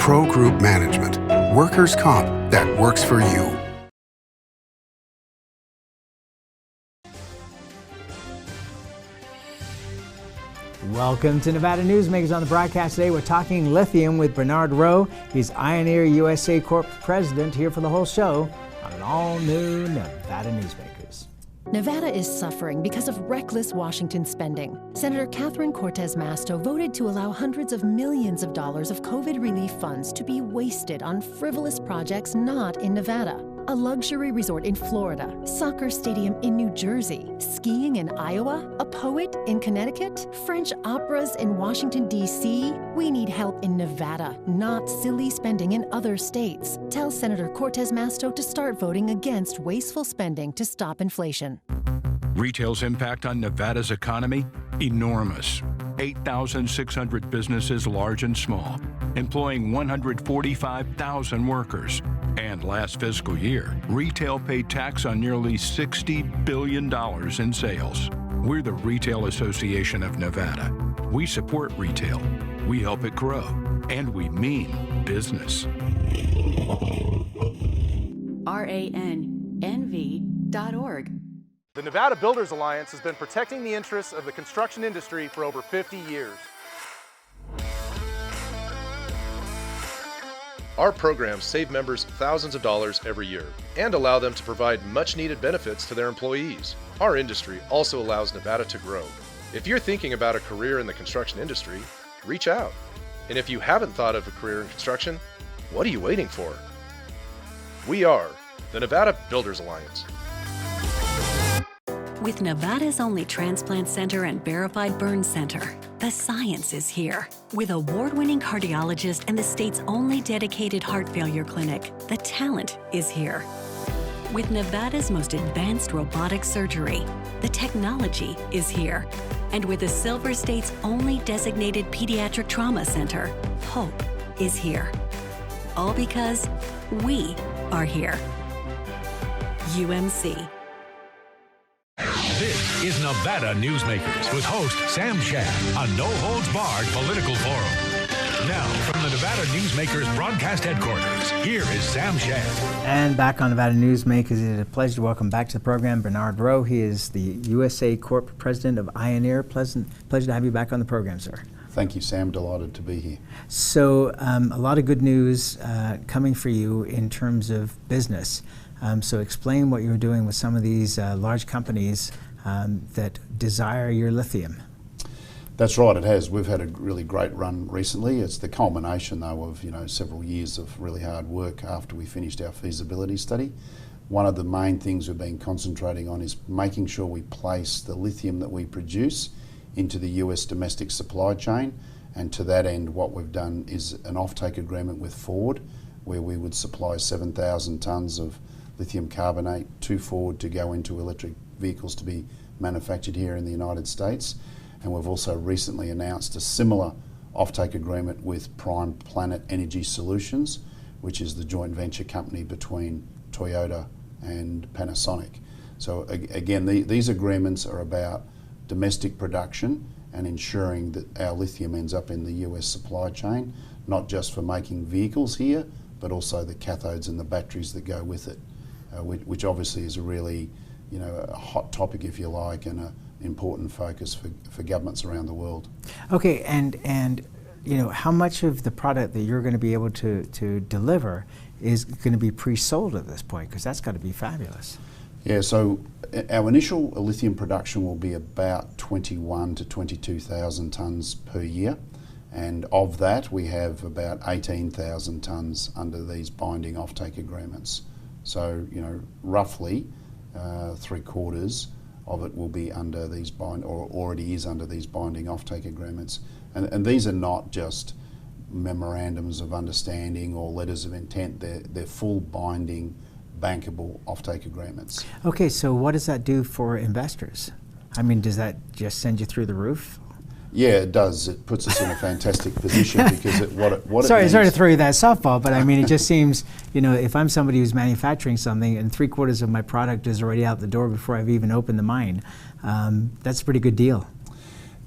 Pro Group Management. Workers' comp that works for you. Welcome to Nevada Newsmakers. On the broadcast today, we're talking lithium with Bernard Rowe. He's Ioneer USA Corp president, here for the whole show on an all-new Nevada Newsmakers. Nevada is suffering because of reckless Washington spending. Senator Catherine Cortez Masto voted to allow hundreds of millions of dollars of COVID relief funds to be wasted on frivolous projects not in Nevada. A luxury resort in Florida, soccer stadium in New Jersey, skiing in Iowa, a poet in Connecticut, French operas in Washington, D.C. We need help in Nevada, not silly spending in other states. Tell Senator Cortez Masto to start voting against wasteful spending to stop inflation. Retail's impact on Nevada's economy? Enormous. 8,600 businesses, large and small, employing 145,000 workers. And last fiscal year, retail paid tax on nearly $60 billion in sales. We're the Retail Association of Nevada. We support retail, we help it grow, and we mean business. RANNV.org. The Nevada Builders Alliance has been protecting the interests of the construction industry for over 50 years. Our programs save members thousands of dollars every year and allow them to provide much-needed benefits to their employees. Our industry also allows Nevada to grow. If you're thinking about a career in the construction industry, reach out. And if you haven't thought of a career in construction, what are you waiting for? We are the Nevada Builders Alliance. With Nevada's only transplant center and verified burn center, the science is here. With award-winning cardiologist and the state's only dedicated heart failure clinic, the talent is here. With Nevada's most advanced robotic surgery, the technology is here. And with the Silver State's only designated pediatric trauma center, hope is here. All because we are here. UMC. This is Nevada Newsmakers with host Sam Shad, a no-holds-barred political forum. Now, from the Nevada Newsmakers broadcast headquarters, here is Sam Shad. And back on Nevada Newsmakers, it is a pleasure to welcome back to the program Bernard Rowe. He is the USA Corp president of Ioneer. Pleasure to have you back on the program, sir. Thank you, Sam. Delighted to be here. So, a lot of good news coming for you in terms of business. So explain what you're doing with some of these large companies that desire your lithium. That's right, it has. We've had a really great run recently. It's the culmination, though, of several years of really hard work after we finished our feasibility study. One of the main things we've been concentrating on is making sure we place the lithium that we produce into the US domestic supply chain, and to that end what we've done is an offtake agreement with Ford, where we would supply 7,000 tonnes of lithium carbonate to Ford to go into electric vehicles to be manufactured here in the United States. And we've also recently announced a similar offtake agreement with Prime Planet Energy Solutions, which is the joint venture company between Toyota and Panasonic. So again, these agreements are about domestic production and ensuring that our lithium ends up in the US supply chain, not just for making vehicles here, but also the cathodes and the batteries that go with it, which obviously is a really a hot topic, if you like, and an important focus for governments around the world. Okay, and how much of the product that you're going to be able to deliver is going to be pre-sold at this point? Because that's got to be fabulous. Yeah, so our initial lithium production will be about 21 to 22,000 tonnes per year. And of that, we have about 18,000 tonnes under these binding offtake agreements. So, roughly 3/4 of it will be under these or already is under these binding offtake agreements. And these are not just memorandums of understanding or letters of intent. They're full binding, bankable offtake agreements. Okay, so what does that do for investors? I mean, does that just send you through the roof? Yeah, it does. It puts us in a fantastic position because what it means... Sorry to throw you that softball, but I mean, it just seems, if I'm somebody who's manufacturing something and 3/4 of my product is already out the door before I've even opened the mine, that's a pretty good deal.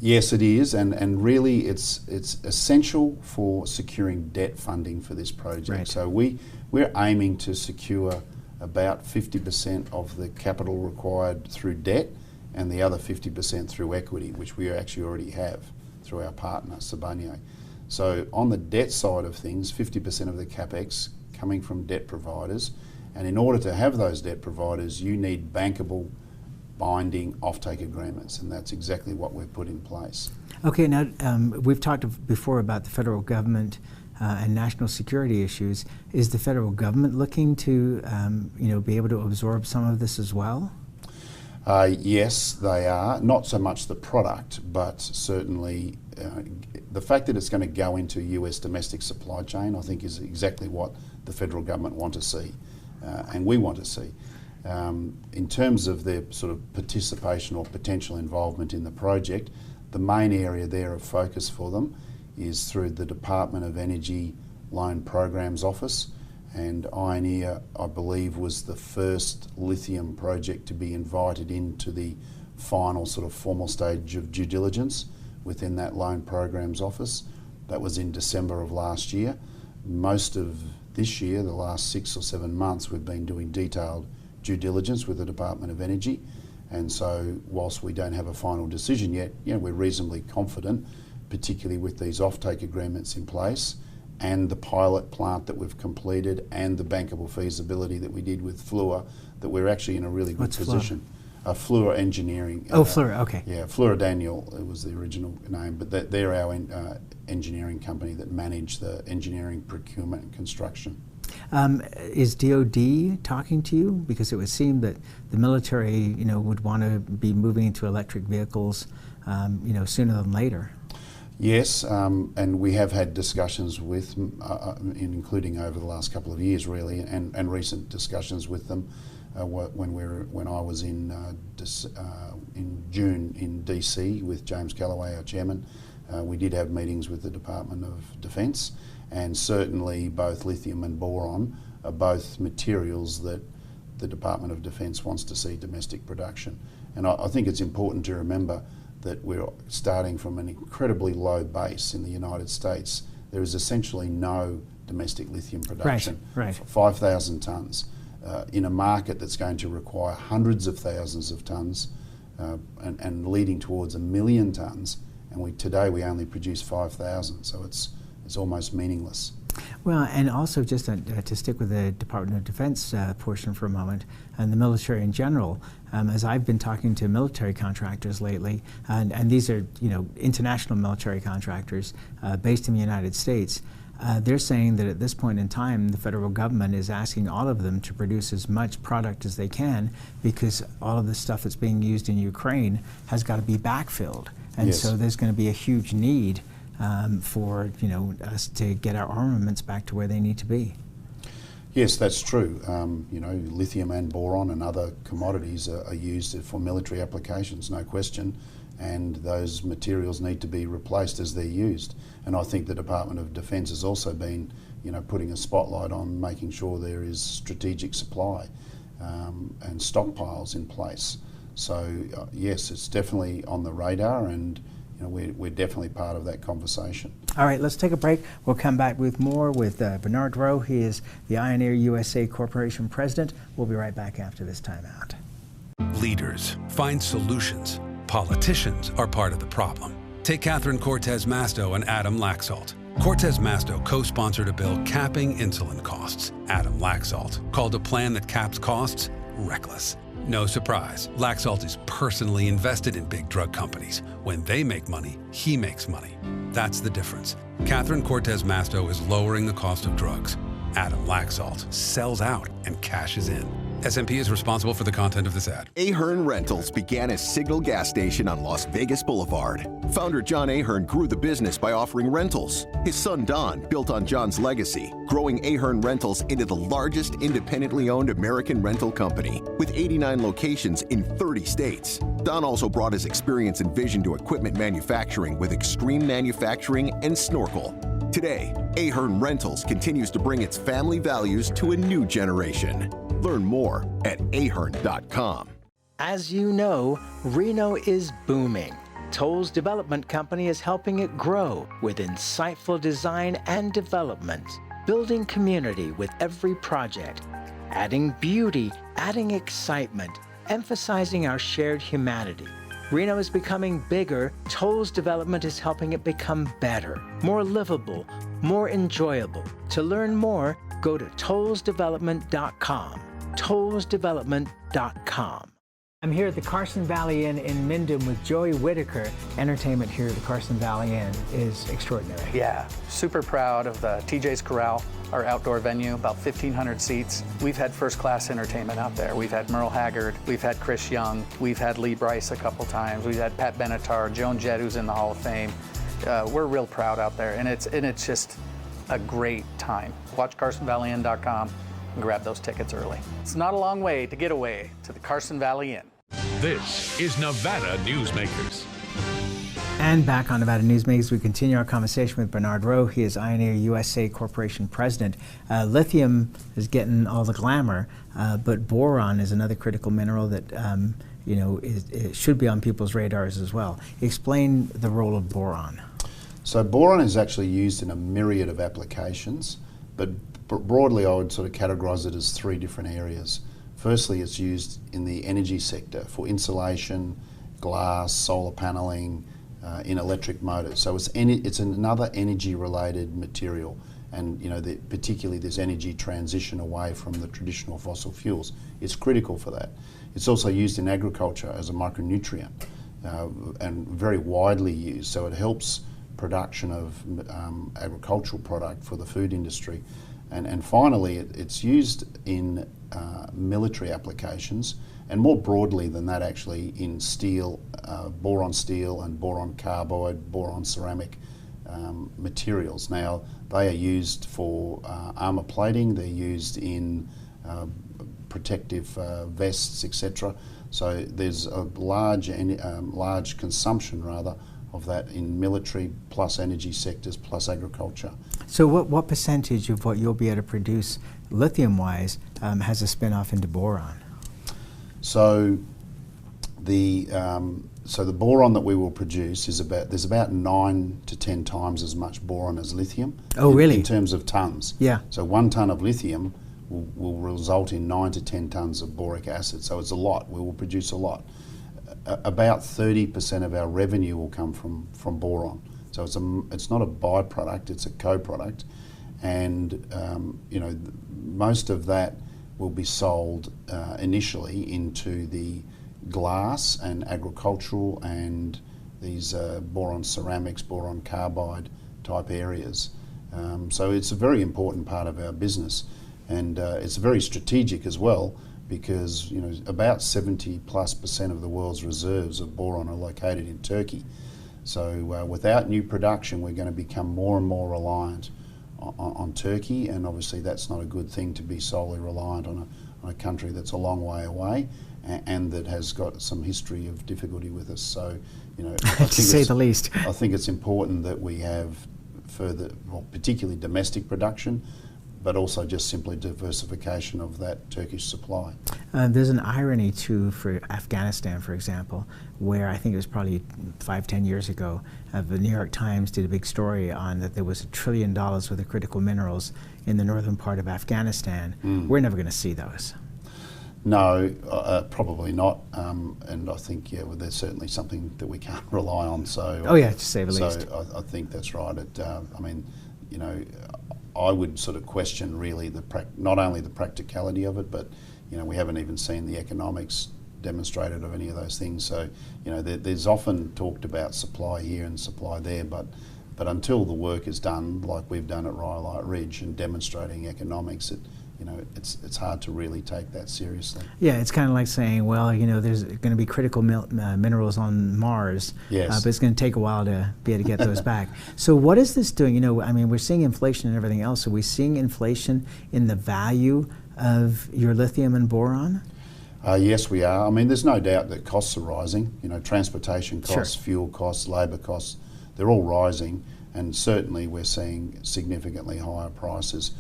Yes, it is, and really it's essential for securing debt funding for this project. Right. So we're aiming to secure about 50% of the capital required through debt and the other 50% through equity, which we actually already have through our partner, Sibanye. So on the debt side of things, 50% of the CapEx coming from debt providers, and in order to have those debt providers, you need bankable, binding offtake agreements, and that's exactly what we've put in place. Okay, now we've talked before about the federal government and national security issues. Is the federal government looking to, be able to absorb some of this as well? Yes, they are. Not so much the product, but certainly the fact that it's going to go into US domestic supply chain, I think, is exactly what the federal government want to see, and we want to see. In terms of their sort of participation or potential involvement in the project, the main area there of focus for them is through the Department of Energy Loan Programs Office, and Ioneer, I believe, was the first lithium project to be invited into the final sort of formal stage of due diligence within that Loan Programs Office. That was in December of last year. Most of this year, the last 6 or 7 months, we've been doing detailed due diligence with the Department of Energy, and so whilst we don't have a final decision yet, we're reasonably confident, particularly with these offtake agreements in place and the pilot plant that we've completed and the bankable feasibility that we did with Fluor, that we're actually in a really good position. Fluor Engineering. Fluor, okay. Yeah, Fluor Daniel, it was the original name, but they're our engineering company that manage the engineering, procurement and construction. Is DOD talking to you? Because it would seem that the military, would want to be moving into electric vehicles, sooner than later. Yes, and we have had discussions with, including over the last couple of years, really, and recent discussions with them. When I was in June in DC with James Callaway, our chairman, we did have meetings with the Department of Defence. And certainly both lithium and boron are both materials that the Department of Defence wants to see domestic production. And I think it's important to remember that we're starting from an incredibly low base in the United States. There is essentially no domestic lithium production. Right. 5,000 tonnes in a market that's going to require hundreds of thousands of tonnes and leading towards 1 million tonnes. And today we only produce 5,000, so it's almost meaningless. Well, and also just to stick with the Department of Defense portion for a moment, and the military in general, as I've been talking to military contractors lately, and these are international military contractors based in the United States, they're saying that at this point in time, the federal government is asking all of them to produce as much product as they can, because all of the stuff that's being used in Ukraine has got to be backfilled, and yes. So there's going to be a huge need for us to get our armaments back to where they need to be. Yes, that's true. Lithium and boron and other commodities are used for military applications, no question, and those materials need to be replaced as they're used. And I think the Department of Defence has also been, putting a spotlight on making sure there is strategic supply and stockpiles in place. So yes, it's definitely on the radar, and we're definitely part of that conversation. All right, let's take a break. We'll come back with more with Bernard Rowe. He is the Ioneer USA Corporation President. We'll be right back after this timeout. Leaders find solutions. Politicians are part of the problem. Take Catherine Cortez Masto and Adam Laxalt. Cortez Masto co-sponsored a bill capping insulin costs. Adam Laxalt called a plan that caps costs reckless. No surprise, Laxalt is personally invested in big drug companies. When they make money, he makes money. That's the difference. Catherine Cortez Masto is lowering the cost of drugs. Adam Laxalt sells out and cashes in. SMP is responsible for the content of this ad. Ahern Rentals began as Signal Gas Station on Las Vegas Boulevard. Founder John Ahern grew the business by offering rentals. His son Don built on John's legacy, growing Ahern Rentals into the largest independently owned American rental company, with 89 locations in 30 states. Don also brought his experience and vision to equipment manufacturing with Extreme Manufacturing and Snorkel. Today, Ahern Rentals continues to bring its family values to a new generation. Learn more at ahern.com. As you know, Reno is booming. Toll's development company is helping it grow with insightful design and development, building community with every project, adding beauty, adding excitement, emphasizing our shared humanity. Reno is becoming bigger. Toll's development is helping it become better, more livable, more enjoyable. To learn more, go to tollsdevelopment.com. tollsdevelopment.com. I'm here at the Carson Valley Inn in Minden with Joey Whitaker. Entertainment here at the Carson Valley Inn is extraordinary. Yeah, super proud of the TJ's Corral, our outdoor venue, about 1,500 seats. We've had first-class entertainment out there. We've had Merle Haggard, we've had Chris Young, we've had Lee Brice a couple times, we've had Pat Benatar, Joan Jett, who's in the Hall of Fame. We're real proud out there, and it's just a great time. Watch CarsonValleyInn.com and grab those tickets early. It's not a long way to get away to the Carson Valley Inn. This is Nevada Newsmakers. And back on Nevada Newsmakers, we continue our conversation with Bernard Rowe. He is Ioneer USA Corporation President. Lithium is getting all the glamour, but boron is another critical mineral that it should be on people's radars as well. Explain the role of boron. So boron is actually used in a myriad of applications, but broadly I would sort of categorise it as three different areas. Firstly, it's used in the energy sector for insulation, glass, solar panelling, in electric motors. So it's another energy-related material, and particularly this energy transition away from the traditional fossil fuels. It's critical for that. It's also used in agriculture as a micronutrient, and very widely used. So it helps production of agricultural product for the food industry. And finally, it's used in military applications, and more broadly than that actually in steel, boron steel and boron carbide, boron ceramic materials. Now, they are used for armour plating, they're used in protective vests, etc. So there's a large consumption rather of that in military plus energy sectors plus agriculture. So what percentage of what you'll be able to produce lithium-wise has a spin-off into boron? So the boron that we will produce is there's about 9 to 10 times as much boron as lithium. Oh, really? In terms of tonnes. Yeah. So 1 tonne of lithium will result in 9 to 10 tonnes of boric acid. So it's a lot. We will produce a lot. About 30% of our revenue will come from boron. So it's not a byproduct, it's a co-product, and most of that will be sold initially into the glass and agricultural and these boron ceramics, boron carbide type areas. So it's a very important part of our business, and it's very strategic as well, because about 70+% of the world's reserves of boron are located in Turkey. So without new production, we're going to become more and more reliant on Turkey, and obviously that's not a good thing to be solely reliant on a country that's a long way away and that has got some history of difficulty with us. So, to say the least. I think it's important that we have further, particularly domestic production, but also just simply diversification of that Turkish supply. There's an irony too for Afghanistan, for example, where I think it was probably 5-10 years ago, the New York Times did a big story on that there was $1 trillion worth of critical minerals in the northern part of Afghanistan. We're never going to see those. No, probably not, and I think there's certainly something that we can't rely on. So to say the least. So I think that's right. I would sort of question really not only the practicality of it, but we haven't even seen the economics demonstrated of any of those things. So there's often talked about supply here and supply there, but until the work is done, like we've done at Rhyolite Ridge, and demonstrating economics, it's hard to really take that seriously. Yeah, it's kind of like saying, well, there's going to be critical minerals on Mars, yes. But it's going to take a while to be able to get those back. So what is this doing? We're seeing inflation and everything else. Are we seeing inflation in the value of your lithium and boron? Yes, we are. There's no doubt that costs are rising. Transportation costs, Sure. Fuel costs, labour costs, they're all rising, and certainly we're seeing significantly higher prices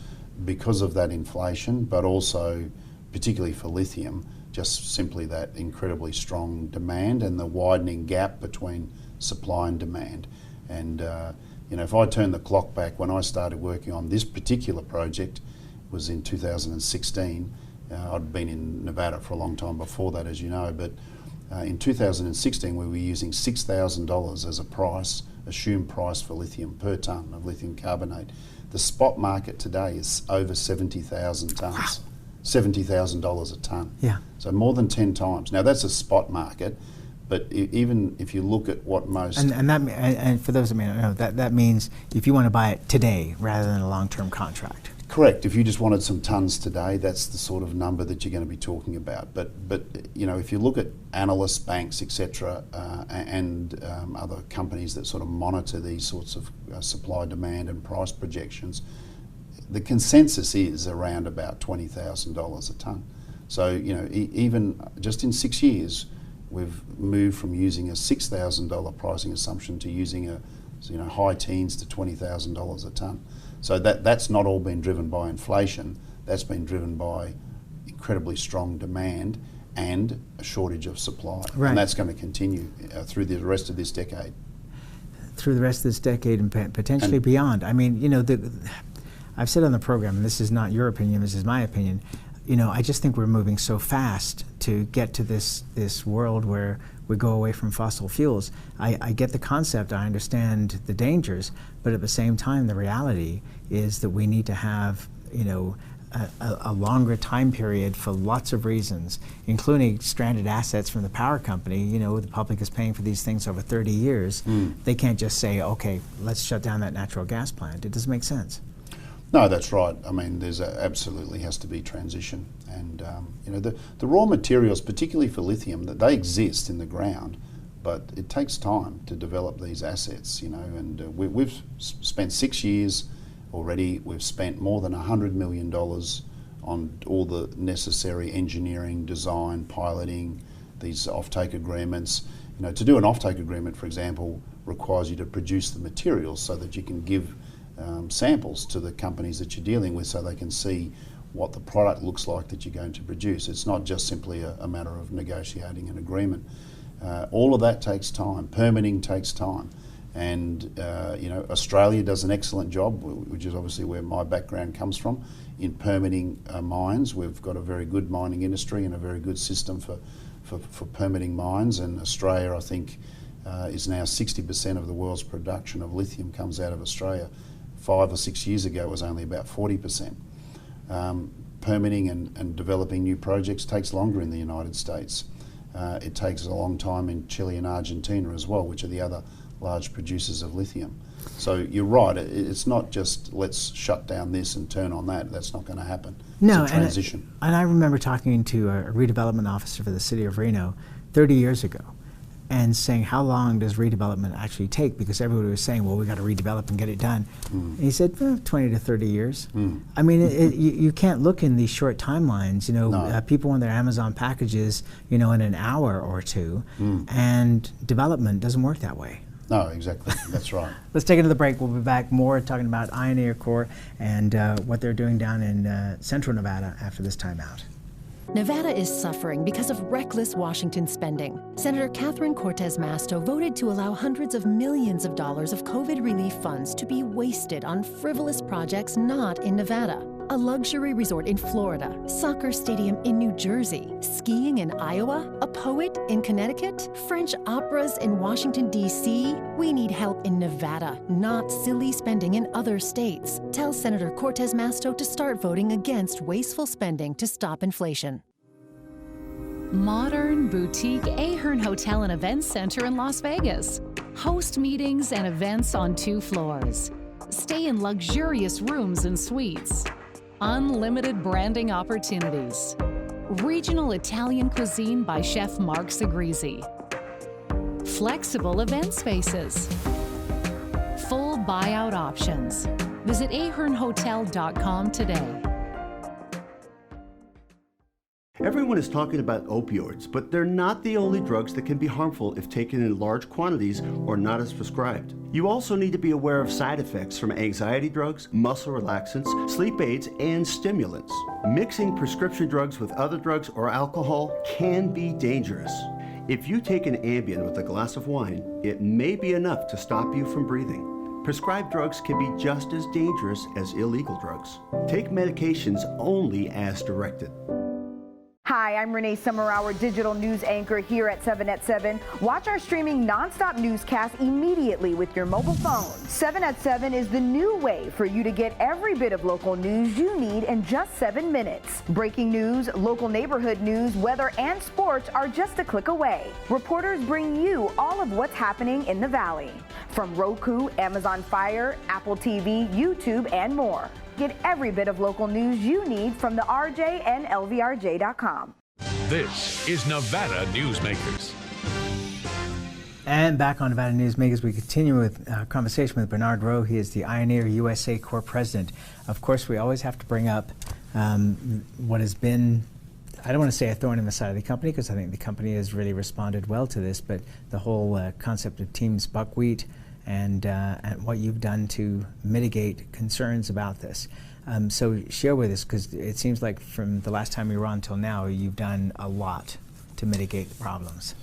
because of that inflation, but also, particularly for lithium, just simply that incredibly strong demand and the widening gap between supply and demand. And if I turn the clock back, when I started working on this particular project was in 2016. I'd been in Nevada for a long time before that, as you know, but in 2016 we were using $6,000 as a price, assumed price for lithium per tonne of lithium carbonate. The spot market today is over 70,000 tonnes. Wow. $70,000 a tonne. Yeah. So more than 10 times. Now that's a spot market, but even if you look at what most... And for those that may not know, that means if you want to buy it today rather than a long-term contract. Correct. If you just wanted some tonnes today, that's the sort of number that you're going to be talking about. But if you look at analysts, banks, etc., and other companies that sort of monitor these sorts of supply, demand, and price projections, the consensus is around about $20,000 a tonne. So even just in 6 years, we've moved from using a $6,000 pricing assumption to using a high teens to $20,000 a tonne. So that's not all been driven by inflation. That's been driven by incredibly strong demand and a shortage of supply. Right. And that's going to continue through the rest of this decade. Through the rest of this decade and potentially beyond. I mean, I've said on the program, and this is not your opinion, this is my opinion, I just think we're moving so fast to get to this world where we go away from fossil fuels. I get the concept, I understand the dangers, but at the same time, the reality is that we need to have, a longer time period for lots of reasons, including stranded assets from the power company. The public is paying for these things over 30 years. They can't just say, okay, let's shut down that natural gas plant. It doesn't make sense. No, that's right. I mean, there's absolutely has to be transition. And, the raw materials, particularly for lithium, that they exist in the ground, but it takes time to develop these assets, and we've spent 6 years already. We've spent more than $100 million on all the necessary engineering, design, piloting, these offtake agreements. To do an offtake agreement, for example, requires you to produce the materials so that you can give samples to the companies that you're dealing with so they can see what the product looks like that you're going to produce. It's not just simply a matter of negotiating an agreement. All of that takes time. Permitting takes time. And Australia does an excellent job, which is obviously where my background comes from, in permitting mines. We've got a very good mining industry and a very good system for permitting mines. And Australia, I think, is now 60% of the world's production of lithium comes out of Australia. 5 or 6 years ago, it was only about 40%. Permitting and developing new projects takes longer in the United States. It takes a long time in Chile and Argentina as well, which are the other large producers of lithium. So you're right, it's not just let's shut down this and turn on that. That's not going to happen. No, it's a transition. And I remember talking to a redevelopment officer for the city of Reno 30 years ago and saying, how long does redevelopment actually take? Because everybody was saying, well, we got to redevelop and get it done. And he said, 20 to 30 years. I mean, you can't look in these short timelines. No. People want their Amazon packages, in an hour or two, and development doesn't work that way. No, exactly. That's right. Let's take another break. We'll be back more talking about Ioneer Corp and what they're doing down in central Nevada after this time out. Nevada is suffering because of reckless Washington spending. Senator Catherine Cortez Masto voted to allow hundreds of millions of dollars of COVID relief funds to be wasted on frivolous projects not in Nevada. A luxury resort in Florida, soccer stadium in New Jersey, skiing in Iowa, a poet in Connecticut, French operas in Washington, D.C. We need help in Nevada, not silly spending in other states. Tell Senator Cortez Masto to start voting against wasteful spending to stop inflation. Modern boutique Ahern Hotel and Events Center in Las Vegas. Host meetings and events on 2 floors. Stay in luxurious rooms and suites. Unlimited branding opportunities. Regional Italian cuisine by Chef Mark Segrisi. Flexible event spaces. Full buyout options. Visit ahernhotel.com today. Everyone is talking about opioids, but they're not the only drugs that can be harmful if taken in large quantities or not as prescribed. You also need to be aware of side effects from anxiety drugs, muscle relaxants, sleep aids, and stimulants. Mixing prescription drugs with other drugs or alcohol can be dangerous. If you take an Ambien with a glass of wine, it may be enough to stop you from breathing. Prescribed drugs can be just as dangerous as illegal drugs. Take medications only as directed. Hi, I'm Renee Summerauer, digital news anchor here at 7 at 7. Watch our streaming nonstop newscast immediately with your mobile phone. 7 at 7 is the new way for you to get every bit of local news you need in just 7 minutes. Breaking news, local neighborhood news, weather, and sports are just a click away. Reporters bring you all of what's happening in the Valley. From Roku, Amazon Fire, Apple TV, YouTube, and more. Get every bit of local news you need from the RJ and LVRJ.com. This is Nevada Newsmakers. And back on Nevada Newsmakers, we continue with our conversation with Bernard Rowe. He is the Ioneer USA Corp president. Of course, we always have to bring up what has been, I don't want to say a thorn in the side of the company, because I think the company has really responded well to this, but the whole concept of Teams Buckwheat and what you've done to mitigate concerns about this. So share with us, because it seems like from the last time we were on till now, you've done a lot to mitigate the problems.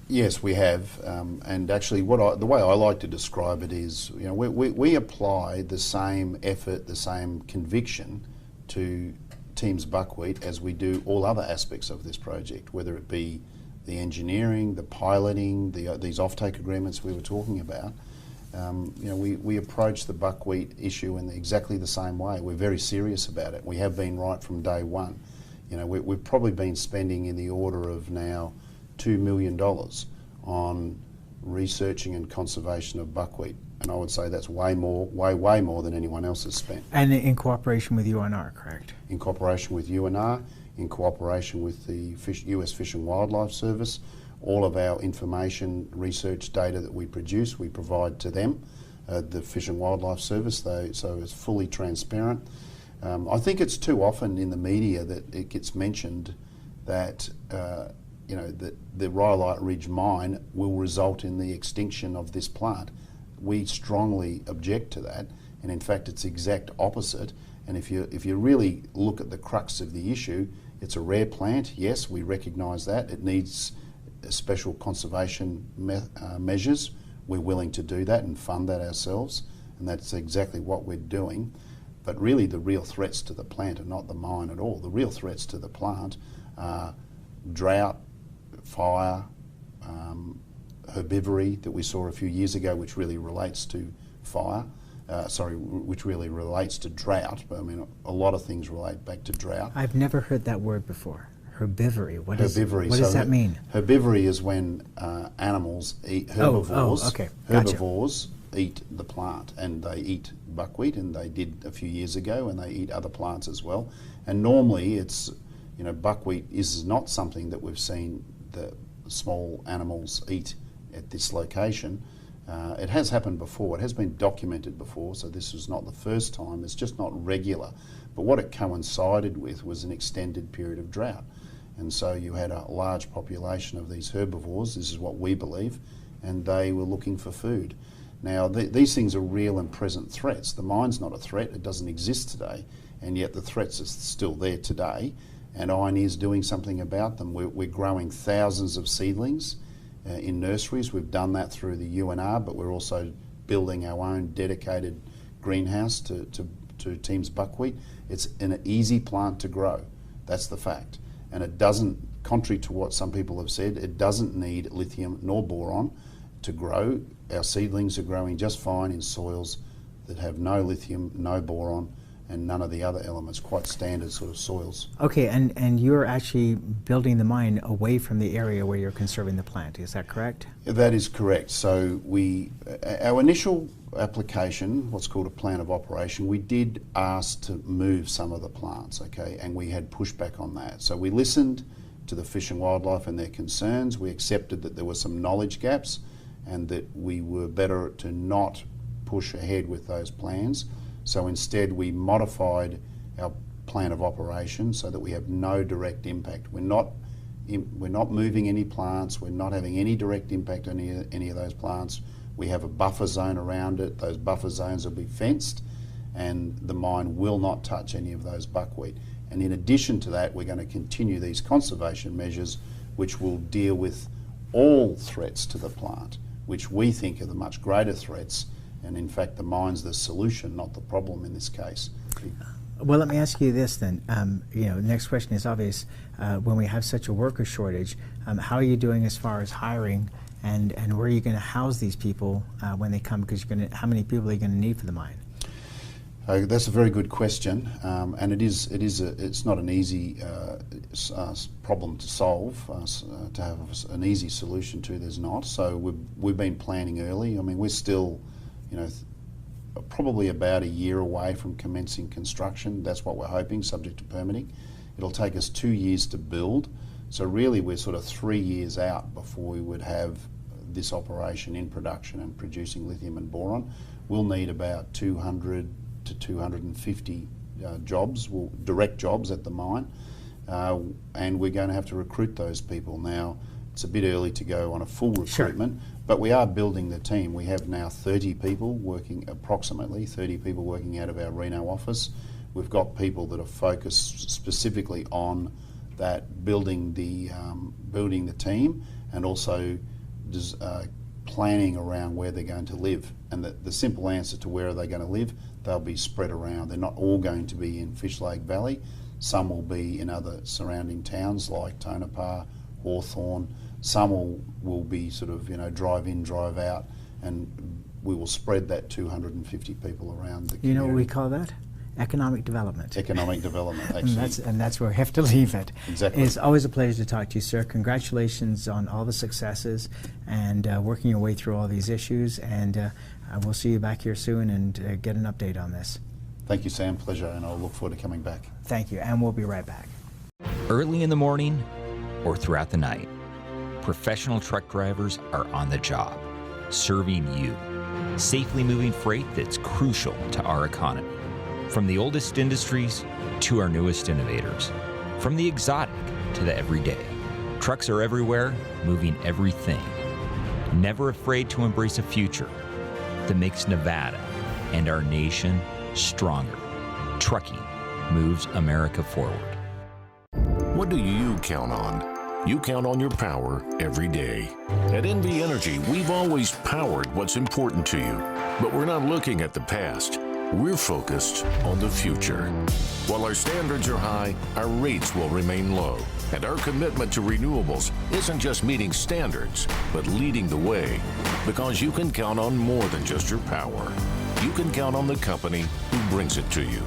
Yes, we have, and actually the way I like to describe it is, you know, we apply the same effort, the same conviction to Teams Buckwheat as we do all other aspects of this project, whether it be the engineering, the piloting, these offtake agreements we were talking about. You know, we approach the buckwheat issue in exactly the same way. We're very serious about it. We have been right from day one. You know, we've probably been spending in the order of now $2 million on researching and conservation of buckwheat, and I would say that's way more than anyone else has spent. And in cooperation with Ioneer, correct? In cooperation with Ioneer, in cooperation with the US Fish and Wildlife Service. All of our information, research data that we produce, we provide to them, the Fish and Wildlife Service, so it's fully transparent. I think it's too often in the media that it gets mentioned that you know, that the Rhyolite Ridge mine will result in the extinction of this plant. We strongly object to that, and in fact it's the exact opposite. And if you really look at the crux of the issue, it's a rare plant. Yes, we recognise that. It needs special conservation measures. We're willing to do that and fund that ourselves, and that's exactly what we're doing. But really the real threats to the plant are not the mine at all. The real threats to the plant are drought, fire, herbivory that we saw a few years ago, which really relates to fire, which really relates to drought. But I mean, a lot of things relate back to drought. I've never heard that word before. Herbivory. What does that mean? Herbivory is when animals eat herbivores. Okay. Gotcha. Herbivores eat the plant, and they eat buckwheat, and they did a few years ago, and they eat other plants as well. And normally, it's, you know, buckwheat is not something that we've seen the small animals eat at this location. It has happened before. It has been documented before, so this was not the first time. It's just not regular. But what it coincided with was an extended period of drought. And so you had a large population of these herbivores, this is what we believe, and they were looking for food. Now, these things are real and present threats. The mine's not a threat, it doesn't exist today, and yet the threats are still there today, and Ioneer's doing something about them. We're growing thousands of seedlings in nurseries. We've done that through the Ioneer, but we're also building our own dedicated greenhouse to Teams Buckwheat. It's an easy plant to grow, that's the fact. And it doesn't, contrary to what some people have said, it doesn't need lithium nor boron to grow. Our seedlings are growing just fine in soils that have no lithium, no boron, and none of the other elements, quite standard sort of soils. Okay, and you're actually building the mine away from the area where you're conserving the plant, is that correct? That is correct. So our initial application, what's called a plan of operation, we did ask to move some of the plants, okay, and we had pushback on that. So we listened to the Fish and Wildlife and their concerns. We accepted that there were some knowledge gaps and that we were better to not push ahead with those plans. So instead we modified our plan of operation so that we have no direct impact. We're not moving any plants, we're not having any direct impact on any of those plants. We have a buffer zone around it. Those buffer zones will be fenced, and the mine will not touch any of those buckwheat. And in addition to that, we're going to continue these conservation measures, which will deal with all threats to the plant, which we think are the much greater threats, and in fact the mine's the solution, not the problem in this case. Well, let me ask you this then. Next question is obvious. When we have such a worker shortage, how are you doing as far as hiring, and where are you going to house these people when they come? Because how many people are you going to need for the mine? That's a very good question, and it's not an easy problem to solve. To have an easy solution to, there's not. So we've been planning early. I mean, we're still, probably about a year away from commencing construction. That's what we're hoping, subject to permitting. It'll take us 2 years to build. So really we're sort of 3 years out before we would have this operation in production and producing lithium and boron. We'll need about 200 to 250 jobs, direct jobs at the mine, and we're going to have to recruit those people. Now, it's a bit early to go on a full recruitment, but we are building the team. We have now 30 people working, approximately 30 people working out of our Reno office. We've got people that are focused specifically on that, building the team, and also planning around where they're going to live. And the simple answer to where are they going to live, they'll be spread around. They're not all going to be in Fish Lake Valley. Some will be in other surrounding towns like Tonopah, Hawthorne. Some will be sort of, drive in, drive out, and we will spread that 250 people around the community. You know what we call that? Economic development. Economic development, actually. and that's where we have to leave it. Exactly. It's always a pleasure to talk to you, sir. Congratulations on all the successes and working your way through all these issues. And we'll see you back here soon and get an update on this. Thank you, Sam. Pleasure, and I'll look forward to coming back. Thank you, and we'll be right back. Early in the morning or throughout the night, professional truck drivers are on the job, serving you, safely moving freight that's crucial to our economy. From the oldest industries to our newest innovators, from the exotic to the everyday, trucks are everywhere, moving everything. Never afraid to embrace a future that makes Nevada and our nation stronger. Trucking moves America forward. What do you count on? You count on your power every day. At NV Energy, we've always powered what's important to you, but we're not looking at the past. We're focused on the future. While our standards are high, our rates will remain low. And our commitment to renewables isn't just meeting standards, but leading the way. Because you can count on more than just your power. You can count on the company who brings it to you.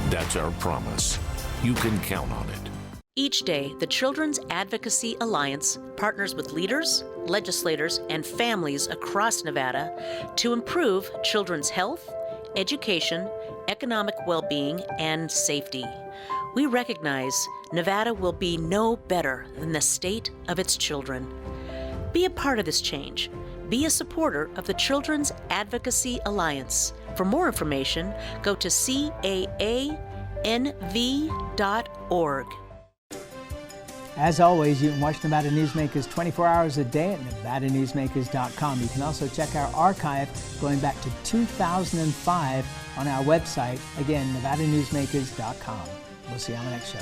That's our promise. You can count on it. Each day, the Children's Advocacy Alliance partners with leaders, legislators, and families across Nevada to improve children's health, education, economic well-being, and safety. We recognize Nevada will be no better than the state of its children. Be a part of this change. Be a supporter of the Children's Advocacy Alliance. For more information, go to caanv.org. As always, you can watch Nevada Newsmakers 24 hours a day at nevadanewsmakers.com. You can also check our archive going back to 2005 on our website. Again, nevadanewsmakers.com. We'll see you on the next show.